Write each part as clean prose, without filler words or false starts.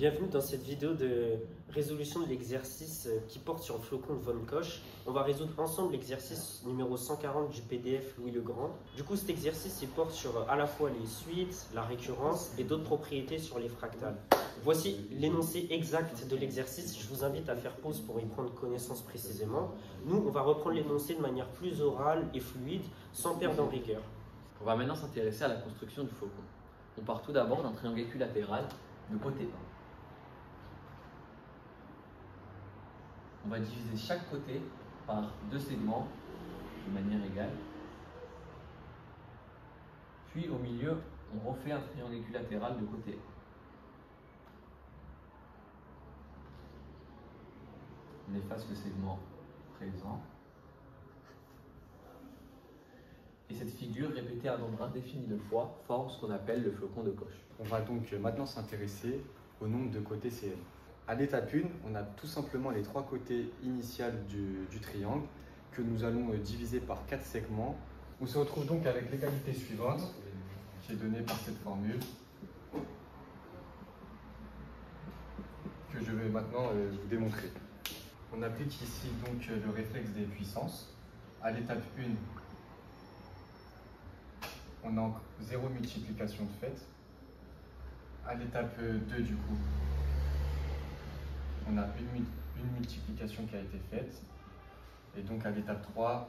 Bienvenue dans cette vidéo de résolution de l'exercice qui porte sur le flocon de von Koch. On va résoudre ensemble l'exercice numéro 140 du PDF Louis le Grand. Du coup, cet exercice il porte sur à la fois les suites, la récurrence et d'autres propriétés sur les fractales. Voici l'énoncé exact de l'exercice. Je vous invite à faire pause pour y prendre connaissance précisément. Nous, on va reprendre l'énoncé de manière plus orale et fluide, sans perdre en rigueur. On va maintenant s'intéresser à la construction du flocon. On part tout d'abord d'un triangle équilatéral de côté 1. On va diviser chaque côté par deux segments de manière égale. Puis au milieu, on refait un triangle équilatéral de côté 1. On efface le segment présent. Et cette figure, répétée un nombre indéfini de fois, forme ce qu'on appelle le flocon de Koch. On va donc maintenant s'intéresser au nombre de côtés CL. À l'étape 1, on a tout simplement les trois côtés initiaux du triangle que nous allons diviser par 4 segments. On se retrouve donc avec l'égalité suivante qui est donnée par cette formule que je vais maintenant vous démontrer. On applique ici donc le réflexe des puissances. À l'étape 1, on a 0 multiplication de fait. À l'étape 2, du coup, on a une multiplication qui a été faite. Et donc à l'étape 3,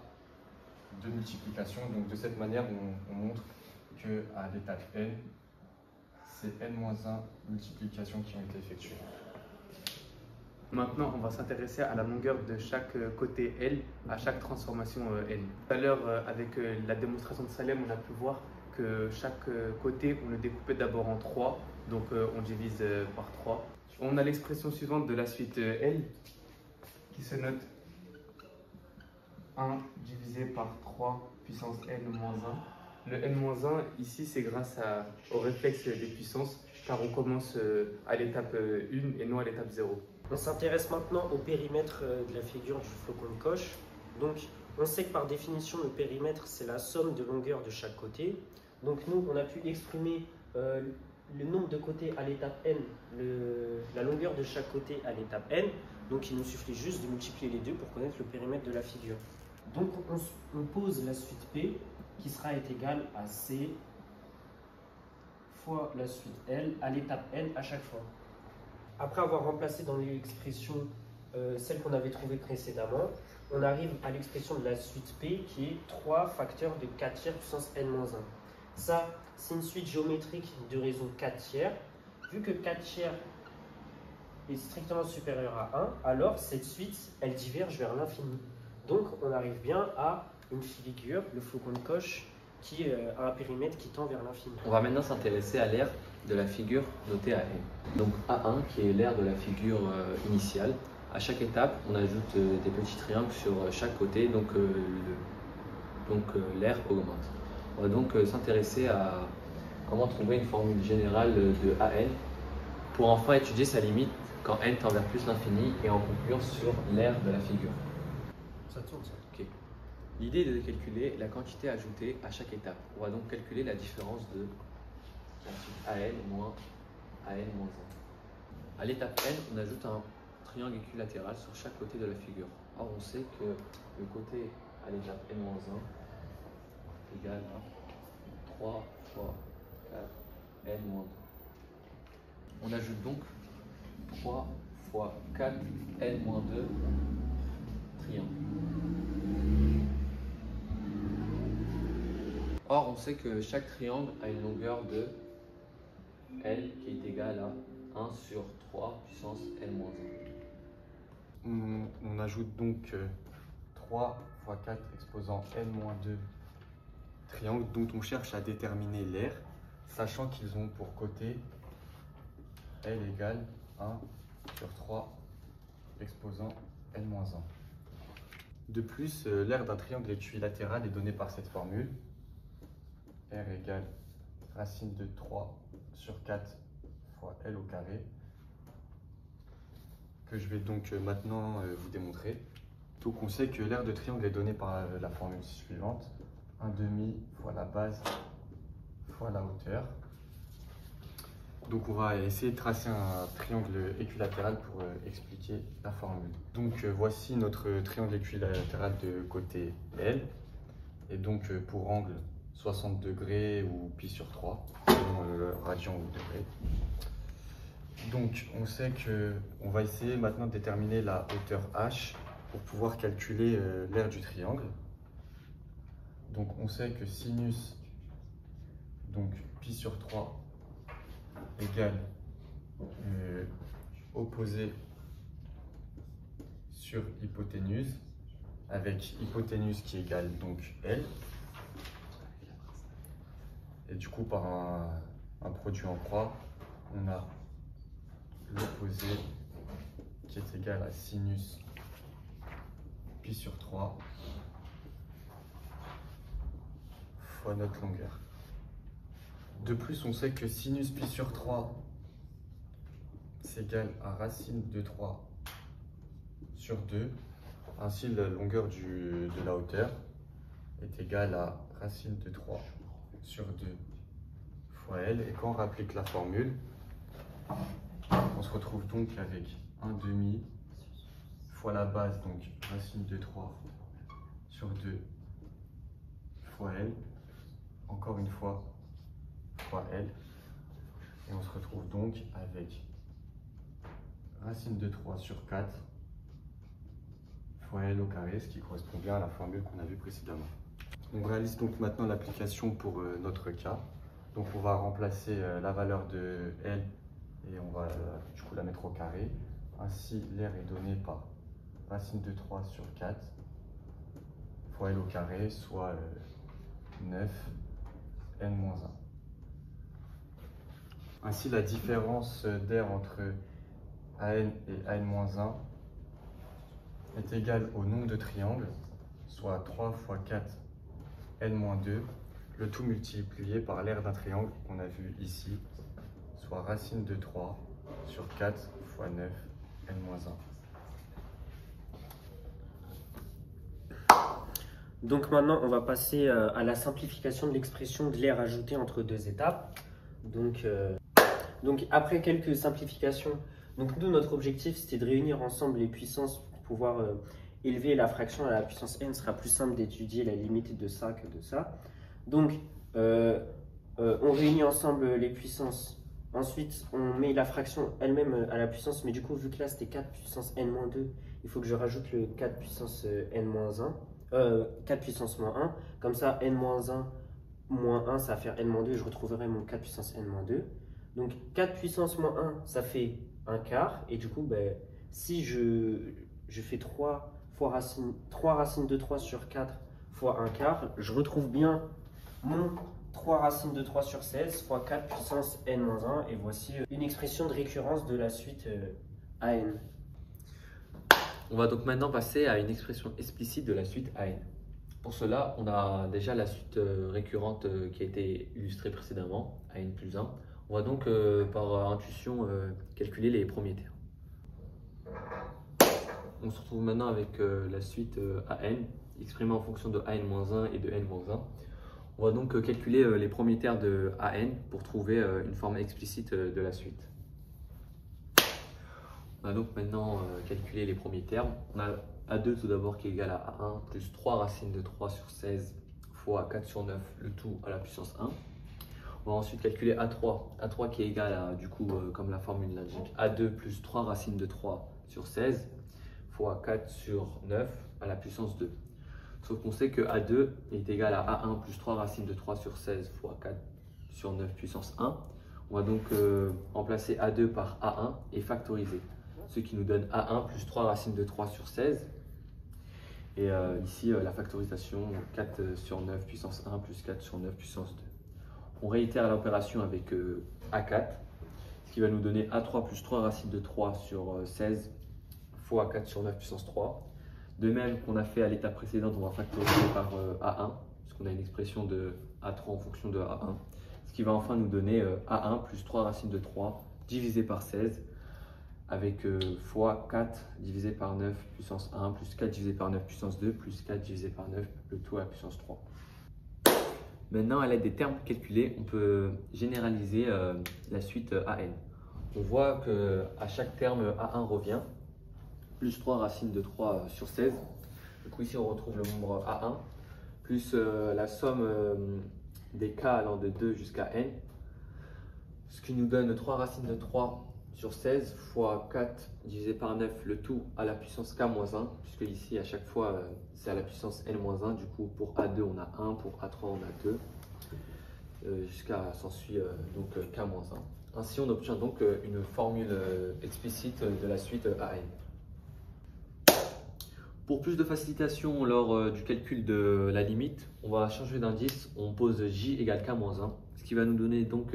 2 multiplications. Donc de cette manière, on montre qu'à l'étape n, c'est n-1 multiplications qui ont été effectuées. Maintenant, on va s'intéresser à la longueur de chaque côté L, à chaque transformation L. Tout à l'heure, avec la démonstration de Salem, on a pu voir que chaque côté, on le découpait d'abord en 3, donc on divise par 3. On a l'expression suivante de la suite L, qui se note 1 divisé par 3 puissance n-1. Le n-1, ici, c'est grâce au réflexe des puissances, car on commence à l'étape 1 et non à l'étape 0. On s'intéresse maintenant au périmètre de la figure du flocon de Koch. Donc, on sait que par définition, le périmètre, c'est la somme de longueur de chaque côté. Donc, nous, on a pu exprimer le nombre de côtés à l'étape n, la longueur de chaque côté à l'étape n. Donc, il nous suffit juste de multiplier les deux pour connaître le périmètre de la figure. Donc, on pose la suite P qui sera égale à C fois la suite L à l'étape n à chaque fois. Après avoir remplacé dans l'expression celle qu'on avait trouvée précédemment, on arrive à l'expression de la suite P qui est 3 facteurs de 4 tiers puissance n-1. Ça, c'est une suite géométrique de raison 4 tiers. Vu que 4 tiers est strictement supérieur à 1, alors cette suite, elle diverge vers l'infini. Donc, on arrive bien à une figure, le flocon de Koch, qui a un périmètre qui tend vers l'infini. On va maintenant s'intéresser à l'aire de la figure notée à N. Donc A1 qui est l'aire de la figure initiale. À chaque étape, on ajoute des petits triangles sur chaque côté, donc l'aire augmente. On va donc s'intéresser à comment trouver une formule générale de AN pour enfin étudier sa limite quand n tend vers plus l'infini et en conclure sur l'aire de la figure. Ça tourne, ça. Okay. L'idée est de calculer la quantité ajoutée à chaque étape. On va donc calculer la différence de la suite AN moins AN-1. À l'étape N, on ajoute un triangle équilatéral sur chaque côté de la figure. Or, on sait que le côté à l'étape N-1 égale à 3 fois 4 N-2. On ajoute donc 3 fois 4 N-2 triangles. Or, on sait que chaque triangle a une longueur de L qui est égale à 1 sur 3 puissance N-1. On ajoute donc 3 fois 4 exposant n-2 triangles dont on cherche à déterminer l'aire, sachant qu'ils ont pour côté L égale 1 sur 3 exposant n-1. De plus, l'aire d'un triangle équilatéral est donnée par cette formule. R égale racine de 3 sur 4 fois L au carré, que je vais donc maintenant vous démontrer. Donc on sait que l'aire de triangle est donnée par la formule suivante, 1/2 fois la base fois la hauteur. Donc on va essayer de tracer un triangle équilatéral pour expliquer la formule. Donc voici notre triangle équilatéral de côté L. Et donc pour angle 60 degrés ou pi sur 3, selon le radian ou degré. Donc on sait qu'on va essayer maintenant de déterminer la hauteur h pour pouvoir calculer l'aire du triangle. Donc on sait que sinus donc pi sur 3 égale opposé sur hypoténuse, avec hypoténuse qui égale donc L. Et du coup, par un produit en croix, on a l'opposé qui est égal à sinus pi sur 3 fois notre longueur. De plus, on sait que sinus pi sur 3 c'est égal à racine de 3 sur 2. Ainsi, la longueur de la hauteur est égale à racine de 3 sur 2 fois L. Et quand on applique la formule, on se retrouve donc avec 1/2 fois la base, donc racine de 3 sur 2 fois L, encore une fois fois L. Et on se retrouve donc avec racine de 3 sur 4 fois L au carré, ce qui correspond bien à la formule qu'on a vue précédemment. On réalise donc maintenant l'application pour notre cas. Donc on va remplacer la valeur de L et on va du coup la mettre au carré. Ainsi l'aire est donnée par racine de 3 sur 4 fois L au carré, soit 9 n-1. Ainsi la différence d'air entre AN et AN-1 est égale au nombre de triangles, soit 3 fois 4 n-2, le tout multiplié par l'aire d'un triangle qu'on a vu ici, soit racine de 3 sur 4 fois 9 n-1. Donc maintenant, on va passer à la simplification de l'expression de l'aire ajoutée entre deux étapes. Donc après quelques simplifications, donc nous, notre objectif, c'était de réunir ensemble les puissances pour pouvoir élever la fraction à la puissance n. Ce sera plus simple d'étudier la limite de ça que de ça. Donc, on réunit ensemble les puissances. Ensuite, on met la fraction elle-même à la puissance. Mais du coup, vu que là, c'était 4 puissance n-2, il faut que je rajoute le 4 puissance n-1. 4 puissance moins 1. Comme ça, n-1 moins 1, ça va faire n-2. Et je retrouverai mon 4 puissance n-2. Donc, 4 puissance moins 1, ça fait un quart. Et du coup, ben, si je fais 3 racines de 3 sur 4 fois un quart, je retrouve bien mon 3 racines de 3 sur 16 fois 4 puissance n-1. Et voici une expression de récurrence de la suite AN. On va donc maintenant passer à une expression explicite de la suite AN. Pour cela, on a déjà la suite récurrente qui a été illustrée précédemment, AN plus 1. On va donc par intuition calculer les premiers termes. On se retrouve maintenant avec la suite AN, exprimée en fonction de AN-1 et de N-1. On va donc calculer les premiers termes de AN pour trouver une forme explicite de la suite. On va donc maintenant calculer les premiers termes. On a A2 tout d'abord qui est égal à A1 plus 3 racines de 3 sur 16 fois 4 sur 9, le tout à la puissance 1. On va ensuite calculer A3 qui est égal à, du coup, comme la formule l'indique, A2 plus 3 racines de 3 sur 16 fois 4 sur 9 à la puissance 2. Sauf qu'on sait que A2 est égal à A1 plus 3 racines de 3 sur 16 fois 4 sur 9 puissance 1. On va donc remplacer A2 par A1 et factoriser, ce qui nous donne A1 plus 3 racines de 3 sur 16. Et ici, la factorisation, 4 sur 9 puissance 1 plus 4 sur 9 puissance 2. On réitère l'opération avec A4, ce qui va nous donner A3 plus 3 racines de 3 sur 16 fois 4 sur 9 puissance 3. De même qu'on a fait à l'étape précédente, on va factoriser par A1, puisqu'on a une expression de A3 en fonction de A1. Ce qui va enfin nous donner A1 plus 3 racines de 3 divisé par 16, avec fois 4 divisé par 9 puissance 1 plus 4 divisé par 9 puissance 2 plus 4 divisé par 9, le tout à la puissance 3. Maintenant, à l'aide des termes calculés, on peut généraliser la suite AN. On voit qu'à chaque terme A1 revient, plus 3 racines de 3 sur 16. Du coup, ici, on retrouve le nombre A1, plus la somme des k allant de 2 jusqu'à n, ce qui nous donne 3 racines de 3 sur 16 fois 4 divisé par 9, le tout à la puissance k-1, puisque ici, à chaque fois, c'est à la puissance n-1. Du coup, pour A2, on a 1, pour A3, on a 2, jusqu'à s'ensuit donc k-1. Ainsi, on obtient donc une formule explicite de la suite AN. Pour plus de facilitation lors du calcul de la limite, on va changer d'indice. On pose j égale k-1, ce qui va nous donner donc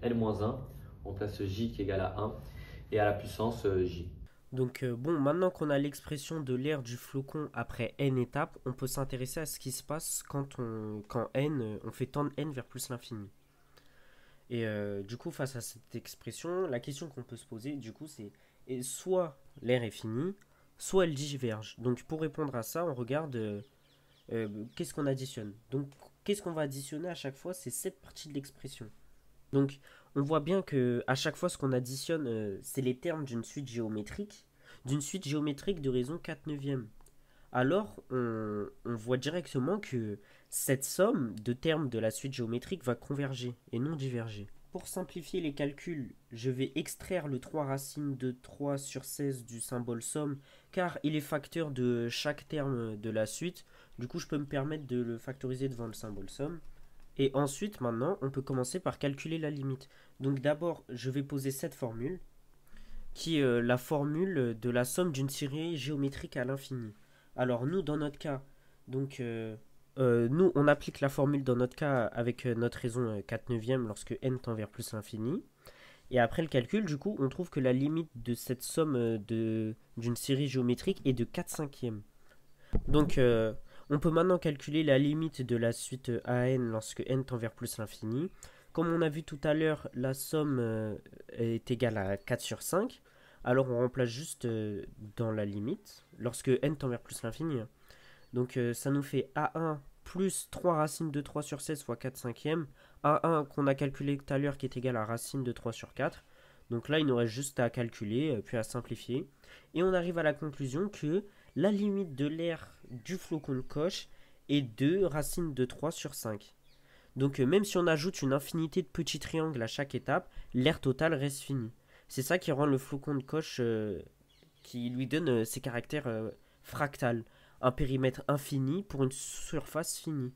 n-1. On place j qui est égal à 1 et à la puissance j. Donc bon, maintenant qu'on a l'expression de l'aire du flocon après n étapes, on peut s'intéresser à ce qui se passe quand on fait tendre n vers plus l'infini. Et du coup, face à cette expression, la question qu'on peut se poser, du coup, c'est soit l'aire est finie, soit elle diverge. Donc pour répondre à ça, on regarde qu'est-ce qu'on additionne. Donc qu'est-ce qu'on va additionner à chaque fois? C'est cette partie de l'expression. Donc on voit bien que à chaque fois ce qu'on additionne, c'est les termes d'une suite géométrique de raison 4/9. Alors on voit directement que cette somme de termes de la suite géométrique va converger et non diverger. Pour simplifier les calculs, je vais extraire le 3 racines de 3 sur 16 du symbole somme, car il est facteur de chaque terme de la suite. Du coup, je peux me permettre de le factoriser devant le symbole somme. Et ensuite, maintenant, on peut commencer par calculer la limite. Donc d'abord, je vais poser cette formule, qui est la formule de la somme d'une série géométrique à l'infini. Alors nous, dans notre cas, donc nous, on applique la formule dans notre cas avec notre raison 4/9 lorsque n tend vers plus l'infini. Et après le calcul, du coup, on trouve que la limite de cette somme d'une série géométrique est de 4/5. Donc, on peut maintenant calculer la limite de la suite AN lorsque n tend vers plus l'infini. Comme on a vu tout à l'heure, la somme est égale à 4 sur 5. Alors, on remplace juste dans la limite lorsque n tend vers plus l'infini. Donc ça nous fait A1 plus 3 racines de 3 sur 16 fois 4/5. A1 qu'on a calculé tout à l'heure qui est égal à racine de 3 sur 4. Donc là, il nous reste juste à calculer, puis à simplifier. Et on arrive à la conclusion que la limite de l'aire du flocon de Koch est 2 racines de 3 sur 5. Donc même si on ajoute une infinité de petits triangles à chaque étape, l'aire totale reste finie. C'est ça qui rend le flocon de Koch, qui lui donne ses caractères fractales. Un périmètre infini pour une surface finie.